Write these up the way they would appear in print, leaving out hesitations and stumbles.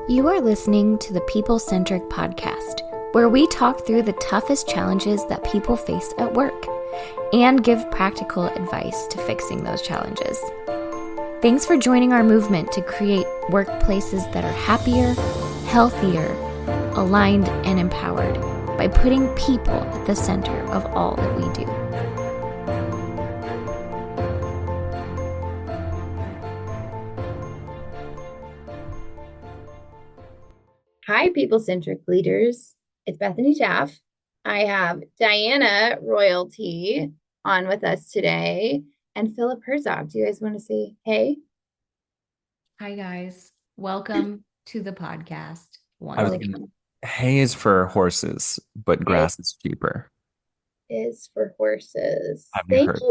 You are listening to the People Centric Podcast, where we talk through the toughest challenges that people face at work and give practical advice to fixing those challenges. Thanks for joining our movement to create workplaces that are happier, healthier, aligned, and empowered by putting people at the center of all that we do. Hi, People Centric leaders. It's Bethany Taff. I have Diana Royalty on with us today and Philip Herzog. Do you guys want to say hey? Hi, guys. Welcome to the podcast. Hay is for horses, but grass is cheaper. Is for horses. Have you heard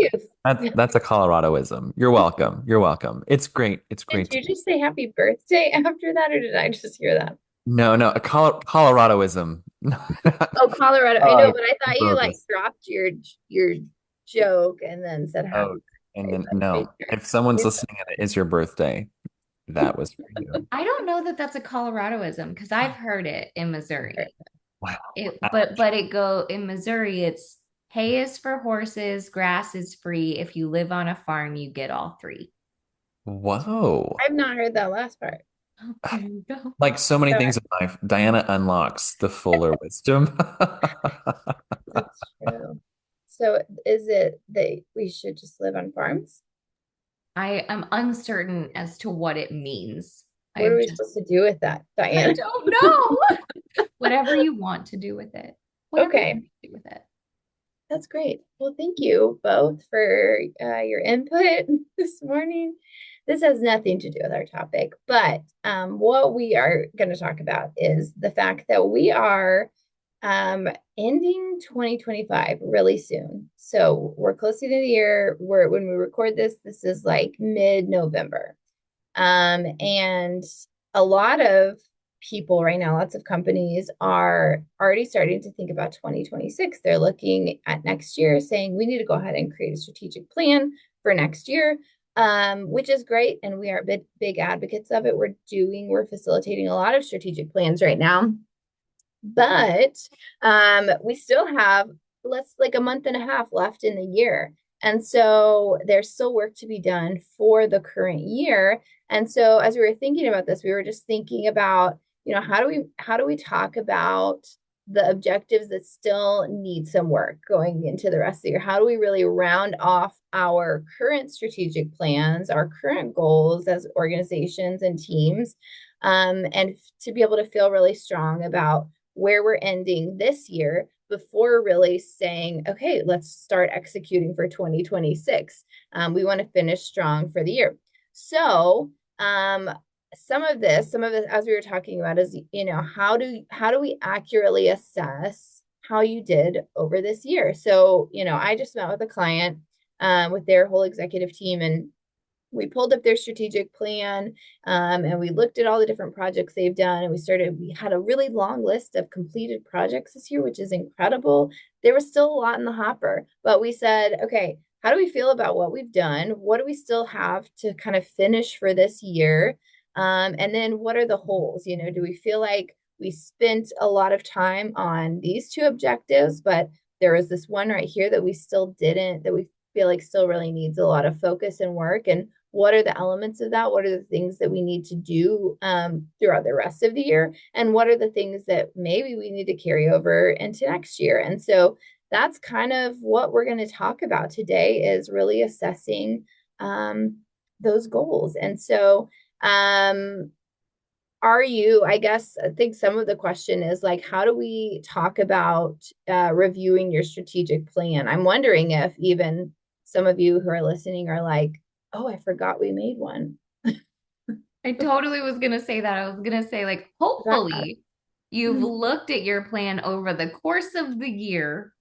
that? That's a Coloradoism. You're welcome. You're welcome. It's great. It's great. Did you just say happy birthday after that, or did I just hear that? No, a Coloradoism. Oh, Colorado. I know, but I thought you dropped your joke and then said happy birthday. And then no. If someone's listening and it is your birthday, that was for you. I don't know that that's a Coloradoism because I've heard it in Missouri. Wow. But in Missouri, it's hay is for horses, grass is free. If you live on a farm, you get all three. Whoa. I've not heard that last part. Oh, there you go. Like so many things in life, Diana unlocks the fuller wisdom. That's true. So is it that we should just live on farms? I am uncertain as to what it means. What are we supposed to do with that, Diana? I don't know. Whatever you want to do with it. Okay. Do with it. That's great. Well, thank you both for your input this morning. This has nothing to do with our topic, but what we are going to talk about is the fact that we are ending 2025 really soon. So we're close to the year. When we record this is like mid-November. And a lot of people right now, lots of companies are already starting to think about 2026. They're looking at next year saying we need to go ahead and create a strategic plan for next year. Which is great. And we are big advocates of it. We're facilitating a lot of strategic plans right now, but, we still have like a month and a half left in the year. And so there's still work to be done for the current year. And so as we were thinking about this, we were just thinking about, how do we talk about the objectives that still need some work going into the rest of the year? How do we really round off our current strategic plans, our current goals as organizations and teams, and to be able to feel really strong about where we're ending this year before really saying, okay, let's start executing for 2026. We want to finish strong for the year. So some of this, as we were talking about, is, how do we accurately assess how you did over this year? So, I just met with a client with their whole executive team, and we pulled up their strategic plan, and we looked at all the different projects they've done, and we had a really long list of completed projects this year, which is incredible. There was still a lot in the hopper, but we said, okay, how do we feel about what we've done? What do we still have to kind of finish for this year? And then what are the holes? Do we feel like we spent a lot of time on these two objectives, but there was this one right here that we still didn't, that we feel like still really needs a lot of focus and work? And what are the elements of that? What are the things that we need to do throughout the rest of the year? And what are the things that maybe we need to carry over into next year? And so that's kind of what we're going to talk about today, is really assessing those goals. And so I think some of the question is like, how do we talk about reviewing your strategic plan? I'm wondering if even some of you who are listening are like, oh, I forgot we made one. I totally was going to say that. I was going to say, like, hopefully you've looked at your plan over the course of the year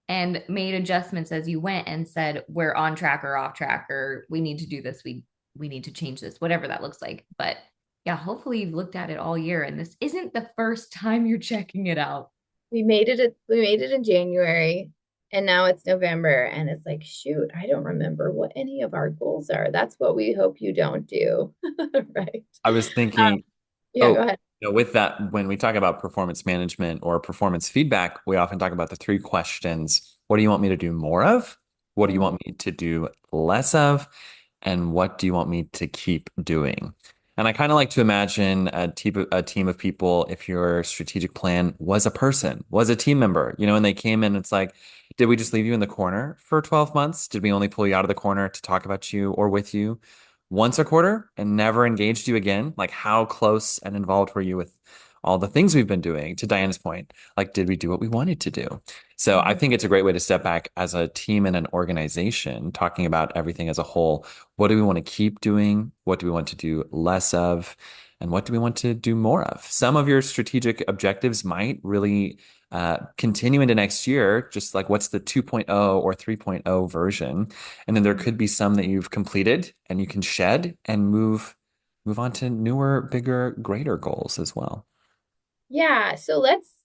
and made adjustments as you went and said, we're on track or off track, or we need to do this. We need to change this, whatever that looks like. But yeah, hopefully you've looked at it all year, and this isn't the first time you're checking it out. We made it in January, and now it's November, and it's like, shoot, I don't remember what any of our goals are. That's what we hope you don't do. Right. I was thinking, go ahead. With that, when we talk about performance management or performance feedback, we often talk about the three questions. What do you want me to do more of? What do you want me to do less of? And what do you want me to keep doing? And I kind of like to imagine a team of people, if your strategic plan was a person, was a team member, and they came in, it's like, did we just leave you in the corner for 12 months? Did we only pull you out of the corner to talk about you or with you once a quarter and never engaged you again? Like, how close and involved were you with all the things we've been doing? To Diana's point, like, did we do what we wanted to do? So I think it's a great way to step back as a team and an organization, talking about everything as a whole. What do we want to keep doing? What do we want to do less of? And what do we want to do more of? Some of your strategic objectives might really continue into next year, just like what's the 2.0 or 3.0 version. And then there could be some that you've completed and you can shed and move on to newer, bigger, greater goals as well. Yeah, so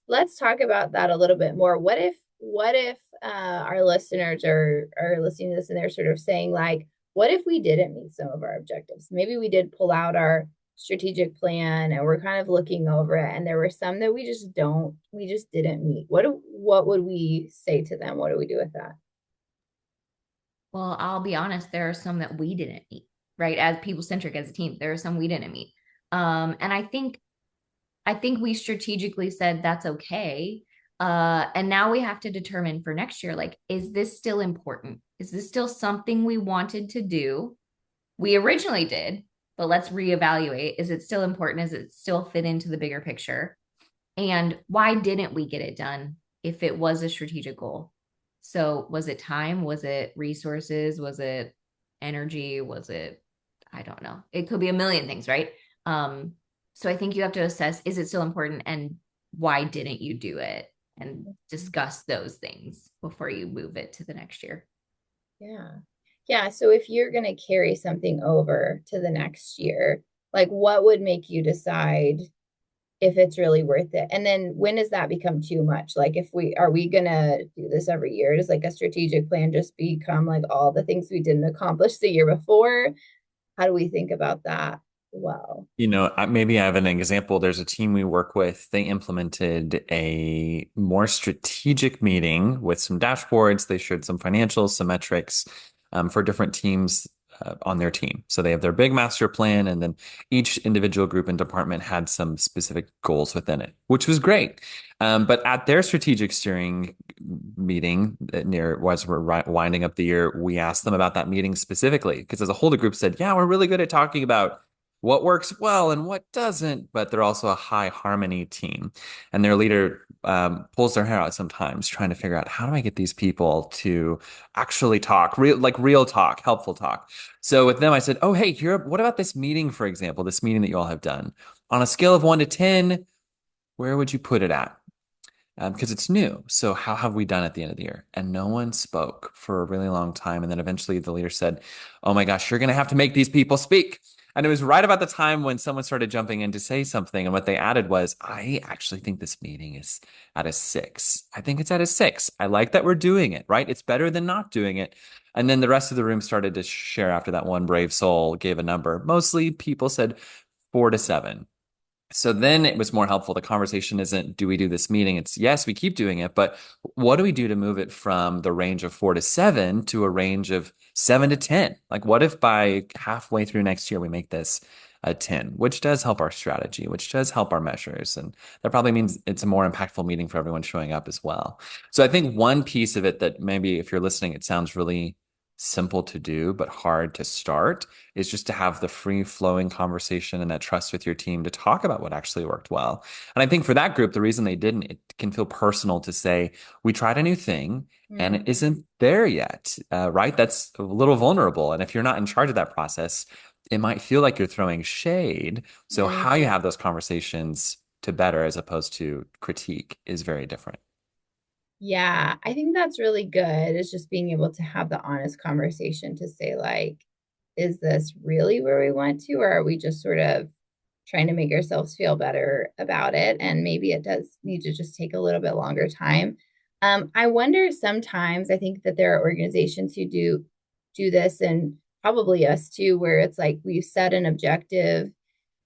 let's talk about that a little bit more. What if our listeners are listening to this and they're sort of saying like, what if we didn't meet some of our objectives? Maybe we did pull out our strategic plan and we're kind of looking over it, and there were some that we just didn't meet. What would we say to them? What do we do with that? Well, I'll be honest, there are some that we didn't meet, right? As people centric as a team, there are some we didn't meet. And I think we strategically said that's okay. And now we have to determine for next year, like, is this still important? Is this still something we wanted to do? We originally did, but let's reevaluate. Is it still important? Is it still fit into the bigger picture? And why didn't we get it done if it was a strategic goal? So was it time? Was it resources? Was it energy? Was it, I don't know. It could be a million things, right? So I think you have to assess, is it still important and why didn't you do it? And discuss those things before you move it to the next year. Yeah. Yeah. So if you're going to carry something over to the next year, like what would make you decide if it's really worth it? And then when does that become too much? Like if are we going to do this every year? Does like a strategic plan just become like all the things we didn't accomplish the year before? How do we think about that? Well, Maybe I have an example. There's a team we work with. They implemented a more strategic meeting with some dashboards. They showed some financials, some metrics for different teams on their team. So they have their big master plan, and then each individual group and department had some specific goals within it, which was great. But at their strategic steering meeting as we're winding up the year, we asked them about that meeting specifically because as a whole, the group said, yeah, we're really good at talking about what works well and what doesn't, but they're also a high harmony team. And their leader pulls their hair out sometimes trying to figure out how do I get these people to actually talk, real talk, helpful talk. So with them, I said, oh, hey, what about this meeting, for example, this meeting that you all have done? On a scale of 1 to 10, where would you put it at? Because it's new. So how have we done at the end of the year? And no one spoke for a really long time. And then eventually the leader said, oh my gosh, you're going to have to make these people speak. And it was right about the time when someone started jumping in to say something. And what they added was, I actually think this meeting is at a 6. I think it's at a 6. I like that we're doing it, right? It's better than not doing it. And then the rest of the room started to share after that one brave soul gave a number. Mostly people said 4 to 7. So then it was more helpful. The conversation isn't, do we do this meeting? It's yes, we keep doing it, but what do we do to move it from the range of 4 to 7 to a range of 7 to 10? Like, what if by halfway through next year we make this a 10, which does help our strategy, which does help our measures. And that probably means it's a more impactful meeting for everyone showing up as well. So I think one piece of it that maybe if you're listening, it sounds really simple to do, but hard to start is just to have the free flowing conversation and that trust with your team to talk about what actually worked well. And I think for that group, the reason they didn't, it can feel personal to say, we tried a new thing and it isn't there yet, right? That's a little vulnerable. And if you're not in charge of that process, it might feel like you're throwing shade. So how you have those conversations to better as opposed to critique is very different. Yeah, I think that's really good. It's just being able to have the honest conversation to say, like, is this really where we want to, or are we just sort of trying to make ourselves feel better about it? And maybe it does need to just take a little bit longer time. I wonder sometimes, I think that there are organizations who do this, and probably us too, where it's like we've set an objective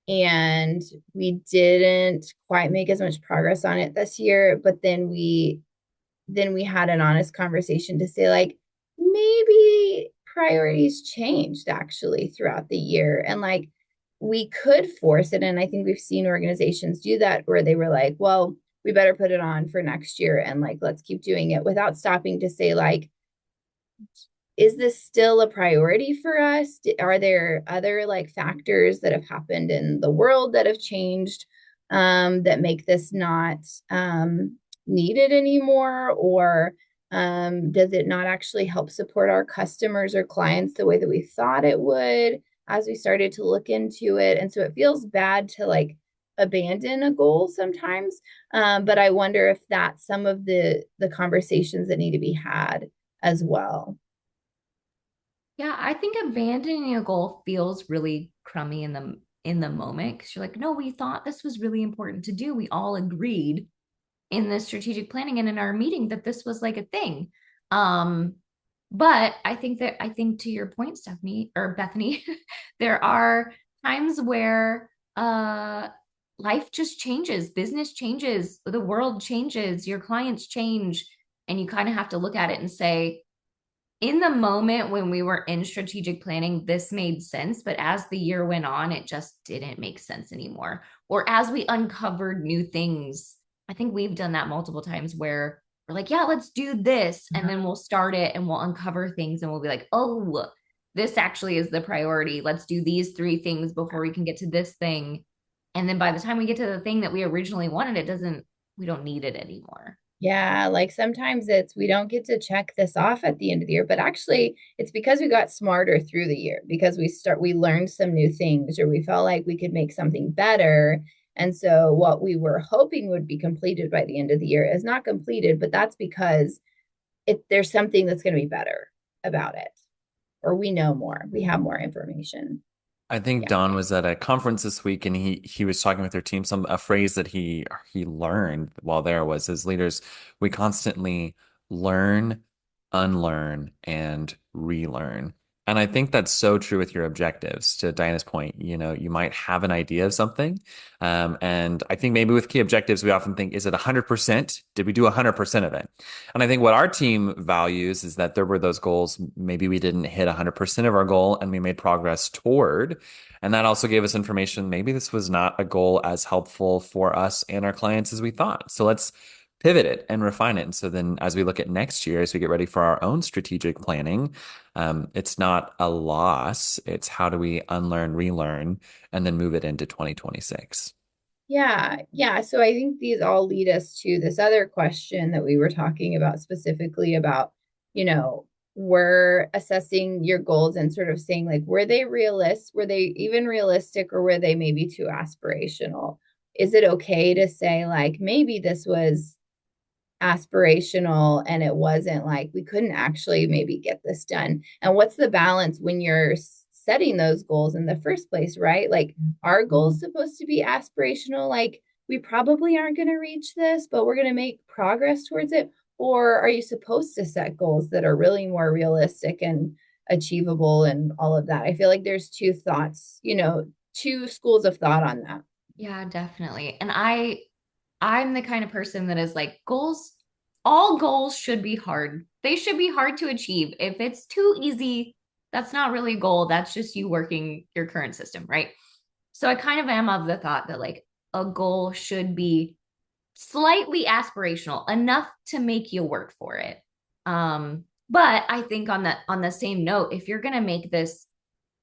and we didn't quite make as much progress on it this year. But then we had an honest conversation to say, like, maybe priorities changed actually throughout the year. And like, we could force it. And I think we've seen organizations do that where they were like, well, we better put it on for next year. And like, let's keep doing it without stopping to say, like, is this still a priority for us? Are there other like factors that have happened in the world that have changed that make this not needed anymore? Or does it not actually help support our customers or clients the way that we thought it would as we started to look into it? And so it feels bad to like abandon a goal sometimes. But I wonder if that's some of the conversations that need to be had as well. Yeah, I think abandoning a goal feels really crummy in the moment because you're like, no, we thought this was really important to do. We all agreed in the strategic planning and in our meeting that this was like a thing. Um, but I think to your point, Stephanie or Bethany, there are times where life just changes, business changes, the world changes, your clients change, and you kind of have to look at it and say, in the moment when we were in strategic planning, this made sense. But as the year went on, it just didn't make sense anymore. Or as we uncovered new things, I think we've done that multiple times where we're like, yeah, let's do this. And then we'll start it and we'll uncover things and we'll be like, oh, this actually is the priority. Let's do these three things before we can get to this thing. And then by the time we get to the thing that we originally wanted, we don't need it anymore. Yeah, like sometimes it's we don't get to check this off at the end of the year, but actually it's because we got smarter through the year because we learned some new things or we felt like we could make something better. And so what we were hoping would be completed by the end of the year is not completed, but that's because there's something that's going to be better about it. Or we know more. We have more information. I think Yeah. Don was at a conference this week and he was talking with their team. A phrase that he learned while there was, as leaders, we constantly learn, unlearn, and relearn. And I think that's so true with your objectives. To Diana's point, you might have an idea of something. And I think maybe with key objectives, we often think, is it 100%? Did we do 100% of it? And I think what our team values is that there were those goals. Maybe we didn't hit 100% of our goal and we made progress toward. And that also gave us information. Maybe this was not a goal as helpful for us and our clients as we thought. So let's pivot it and refine it. And so then as we look at next year, as we get ready for our own strategic planning, it's not a loss. It's how do we unlearn, relearn, and then move it into 2026. Yeah, yeah. So I think these all lead us to this other question that we were talking about specifically about, we're assessing your goals and sort of saying like, were they realistic? Were they even realistic or were they maybe too aspirational? Is it okay to say like, maybe this was aspirational and it wasn't like we couldn't actually maybe get this done? And what's the balance when you're setting those goals in the first place, right? Like, our goals supposed to be aspirational, like we probably aren't going to reach this, but we're going to make progress towards it? Or are you supposed to set goals that are really more realistic and achievable and all of that? I feel like there's two schools of thought on that. Yeah, definitely. And I'm the kind of person that is like all goals should be hard. They should be hard to achieve. If it's too easy, that's not really a goal. That's just you working your current system, right? So I kind of am of the thought that like a goal should be slightly aspirational, enough to make you work for it. But I think on the same note, if you're gonna make this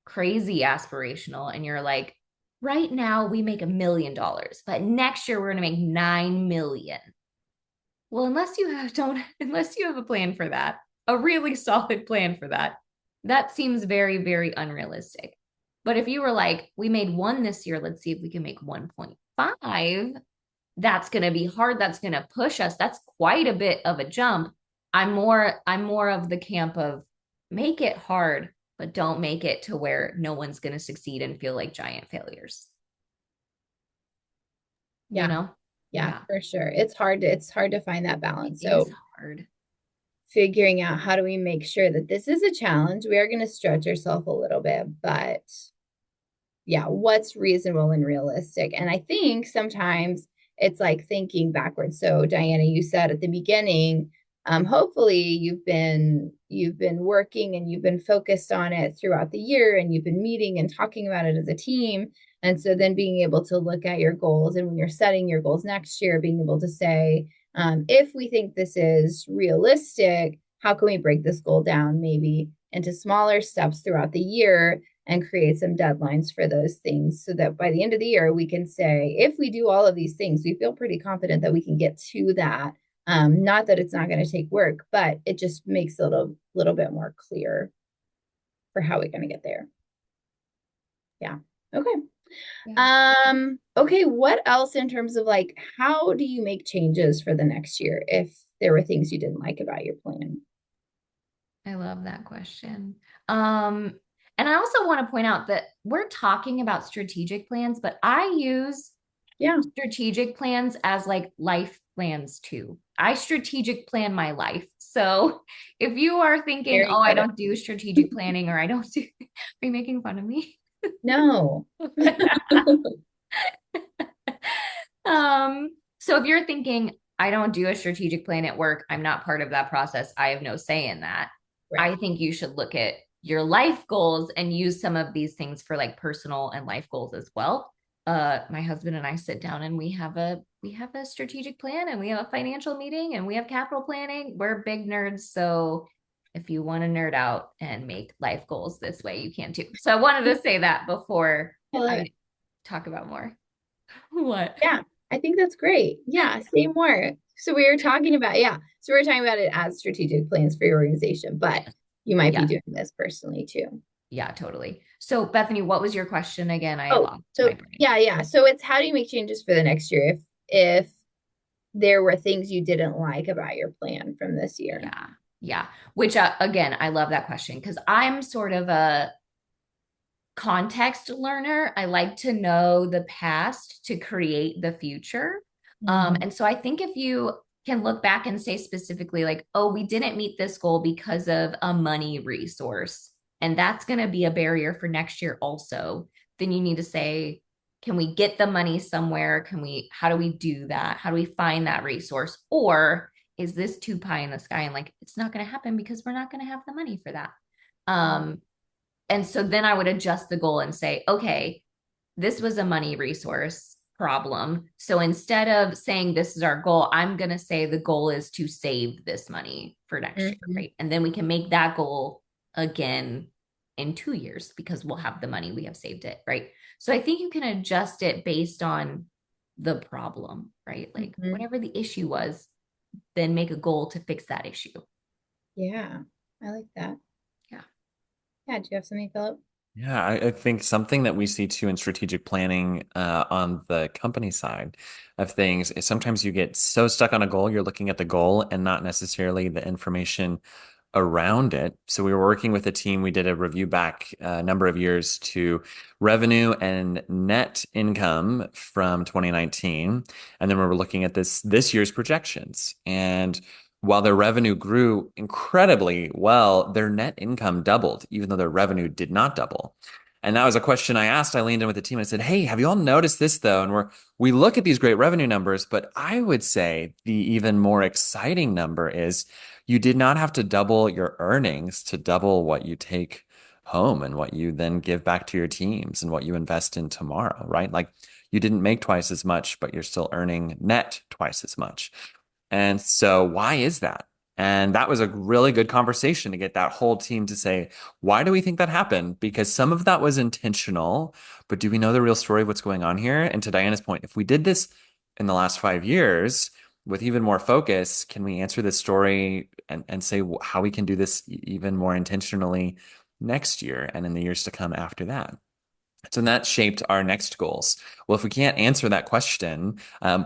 crazy aspirational and you're like, right now we make $1 million, but next year we're going to make 9 million. Well, unless you have a plan for that, a really solid plan for that, that seems very, very unrealistic. But if you were like, we made one this year, let's see if we can make 1.5, that's going to be hard. That's going to push us. That's quite a bit of a jump. I'm more of the camp of make it hard, but don't make it to where no one's going to succeed and feel like giant failures. Yeah. You know? Yeah, for sure. It's hard to find that balance. It So is hard. figuring out how do we make sure that this is a challenge. We are going to stretch ourselves a little bit, but yeah, what's reasonable and realistic. And I think sometimes it's like thinking backwards. So Diana, you said at the beginning, hopefully you've been working and you've been focused on it throughout the year, and you've been meeting and talking about it as a team. And so then being able to look at your goals, and when you're setting your goals next year, being able to say, if we think this is realistic, how can we break this goal down maybe into smaller steps throughout the year and create some deadlines for those things, so that by the end of the year, we can say, if we do all of these things, we feel pretty confident that we can get to that. Not that it's not going to take work, but it just makes it a little bit more clear for how we're going to get there. Yeah. Okay. Okay. What else in terms of like, how do you make changes for the next year if there were things you didn't like about your plan? I love that question. And I also want to point out that we're talking about strategic plans, but I use strategic plans as like life plans too. I strategic plan my life. So if you are thinking, oh, I don't do strategic planning, or I don't do, are you making fun of me? No. So if you're thinking, I don't do a strategic plan at work, I'm not part of that process, I have no say in that. Right. I think you should look at your life goals and use some of these things for like personal and life goals as well. My husband and I sit down and we have a strategic plan, and we have a financial meeting, and we have capital planning. We're big nerds. So if you want to nerd out and make life goals this way, you can too. So I wanted to say that before I talk about more. What? Yeah, I think that's great. Yeah, say more. So we were talking about, so we were talking about it as strategic plans for your organization, but you might be doing this personally too. Yeah, totally. So Bethany, what was your question again? I lost my brain. Yeah. So it's, how do you make changes for the next year if there were things you didn't like about your plan from this year? Yeah. Which again, I love that question, because I'm sort of a context learner. I like to know the past to create the future. And so I think if you can look back and say specifically like, oh, we didn't meet this goal because of a money resource, and that's going to be a barrier for next year also, then you need to say, can we get the money somewhere? How do we do that? How do we find that resource? Or is this too pie in the sky and like, it's not going to happen because we're not going to have the money for that. And so then I would adjust the goal and say, okay, this was a money resource problem. So instead of saying this is our goal, I'm going to say the goal is to save this money for next year, right? And then we can make that goal again in 2 years because we'll have the money, we have saved it, right? So I think you can adjust it based on the problem, right? Like whatever the issue was, then make a goal to fix that issue. Yeah, I like that. Yeah, do you have something, Philip? Yeah, I think something that we see too in strategic planning on the company side of things is sometimes you get so stuck on a goal, you're looking at the goal and not necessarily the information around it. So we were working with a team. We did a review back a number of years to revenue and net income from 2019. And then we were looking at this year's projections. And while their revenue grew incredibly well, their net income doubled, even though their revenue did not double. And that was a question I asked. I leaned in with the team. I said, hey, have you all noticed this though? And we look at these great revenue numbers, but I would say the even more exciting number is you did not have to double your earnings to double what you take home and what you then give back to your teams and what you invest in tomorrow, right? Like you didn't make twice as much, but you're still earning net twice as much. And so why is that? And that was a really good conversation to get that whole team to say, why do we think that happened? Because some of that was intentional, but do we know the real story of what's going on here? And to Diana's point, if we did this in the last 5 years with even more focus, can we answer this story and say how we can do this even more intentionally next year and in the years to come after that? So that shaped our next goals. Well, if we can't answer that question,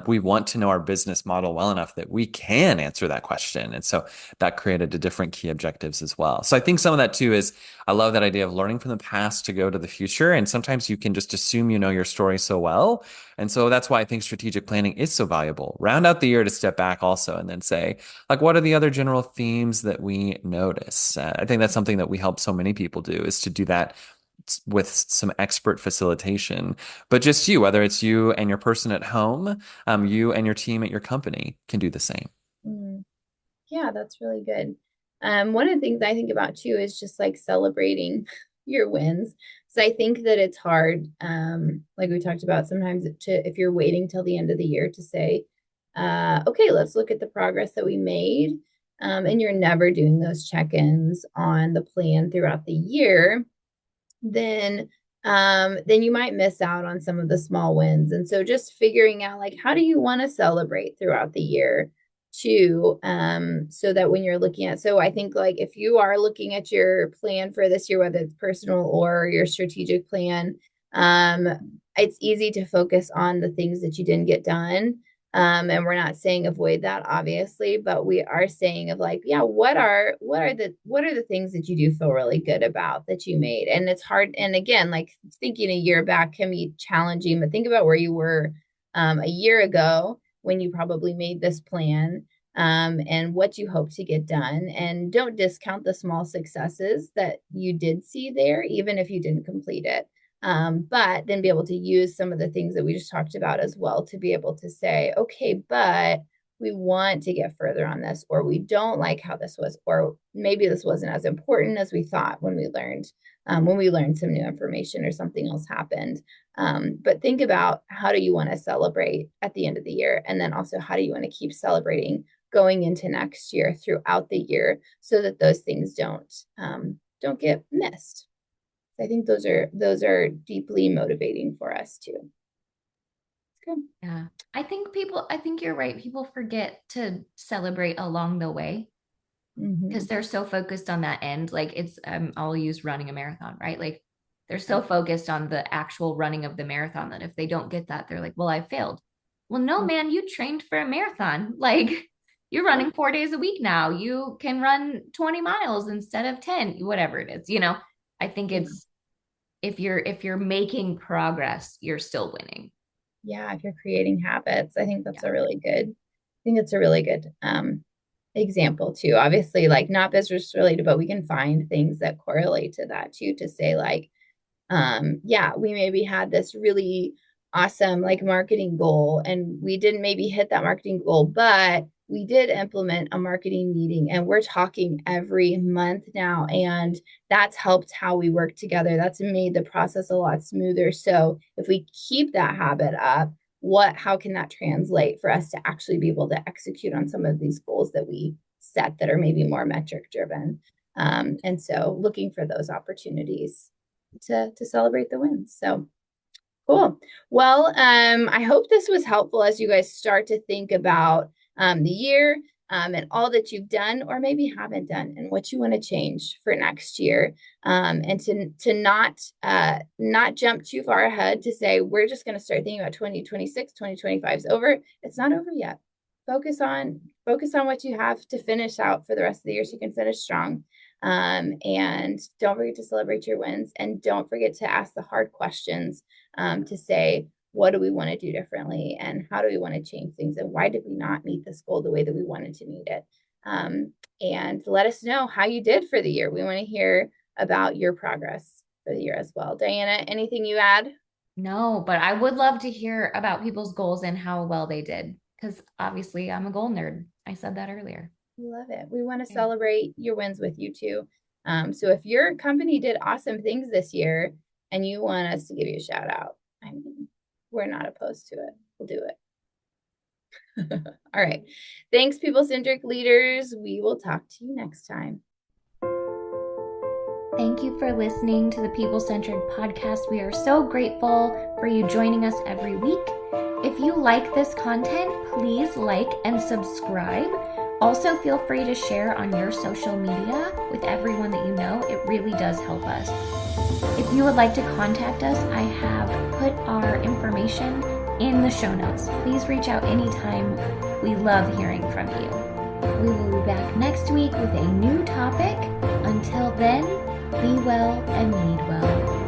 we want to know our business model well enough that we can answer that question. And so that created a different key objectives as well. So I think some of that too is, I love that idea of learning from the past to go to the future. And sometimes you can just assume you know your story so well. And so that's why I think strategic planning is so valuable. Round out the year to step back also and then say, like, what are the other general themes that we notice? I think that's something that we help so many people do, is to do that with some expert facilitation, but just you, whether it's you and your person at home, you and your team at your company can do the same. Mm. Yeah, that's really good. One of the things I think about too is just like celebrating your wins. So I think that it's hard, like we talked about sometimes if you're waiting till the end of the year to say, okay, let's look at the progress that we made. And you're never doing those check-ins on the plan throughout the year, then you might miss out on some of the small wins. And so just figuring out like how do you want to celebrate throughout the year too, so that when you're looking at, so I think like if you are looking at your plan for this year, whether it's personal or your strategic plan, it's easy to focus on the things that you didn't get done. And we're not saying avoid that, obviously, but we are saying of like, yeah, what are the things that you do feel really good about that you made? And it's hard. And again, like thinking a year back can be challenging, but think about where you were a year ago when you probably made this plan, and what you hope to get done. And don't discount the small successes that you did see there, even if you didn't complete it. But then be able to use some of the things that we just talked about as well to be able to say, okay, but we want to get further on this, or we don't like how this was, or maybe this wasn't as important as we thought when we learned some new information or something else happened. But think about how do you want to celebrate at the end of the year? And then also how do you want to keep celebrating going into next year throughout the year so that those things don't get missed. I think those are deeply motivating for us too. It's good. Yeah. I think you're right. People forget to celebrate along the way because they're so focused on that end. Like it's, I'll use running a marathon, right? Like they're so focused on the actual running of the marathon that if they don't get that, they're like, well, I failed. Well, no, man, you trained for a marathon. Like you're running 4 days a week now. You can run 20 miles instead of 10, whatever it is, I think it's, if you're making progress, you're still winning. Yeah, if you're creating habits, I think that's a really good example too. Obviously, like not business related, but we can find things that correlate to that too, to say like, we maybe had this really awesome like marketing goal and we didn't maybe hit that marketing goal, but we did implement a marketing meeting and we're talking every month now. And that's helped how we work together. That's made the process a lot smoother. So if we keep that habit up, how can that translate for us to actually be able to execute on some of these goals that we set that are maybe more metric driven? And so looking for those opportunities to celebrate the wins. So cool. Well, I hope this was helpful as you guys start to think about the year and all that you've done or maybe haven't done and what you want to change for next year, and to not jump too far ahead to say we're just going to start thinking about 2026, 2025 is over. It's not over yet. Focus on what you have to finish out for the rest of the year so you can finish strong. And don't forget to celebrate your wins and don't forget to ask the hard questions, to say, what do we want to do differently and how do we want to change things and why did we not meet this goal the way that we wanted to meet it? And let us know how you did for the year. We want to hear about your progress for the year as well. Diana, anything you add? No, but I would love to hear about people's goals and how well they did because obviously I'm a goal nerd. I said that earlier. Love it. We want to celebrate your wins with you too. So if your company did awesome things this year and you want us to give you a shout out, I mean, we're not opposed to it. We'll do it. All right. Thanks, People Centric leaders. We will talk to you next time. Thank you for listening to the People Centric Podcast. We are so grateful for you joining us every week. If you like this content, please like and subscribe. Also, feel free to share on your social media with everyone that you know. It really does help us. If you would like to contact us, I have put our information in the show notes. Please reach out anytime. We love hearing from you. We will be back next week with a new topic. Until then, be well and lead well.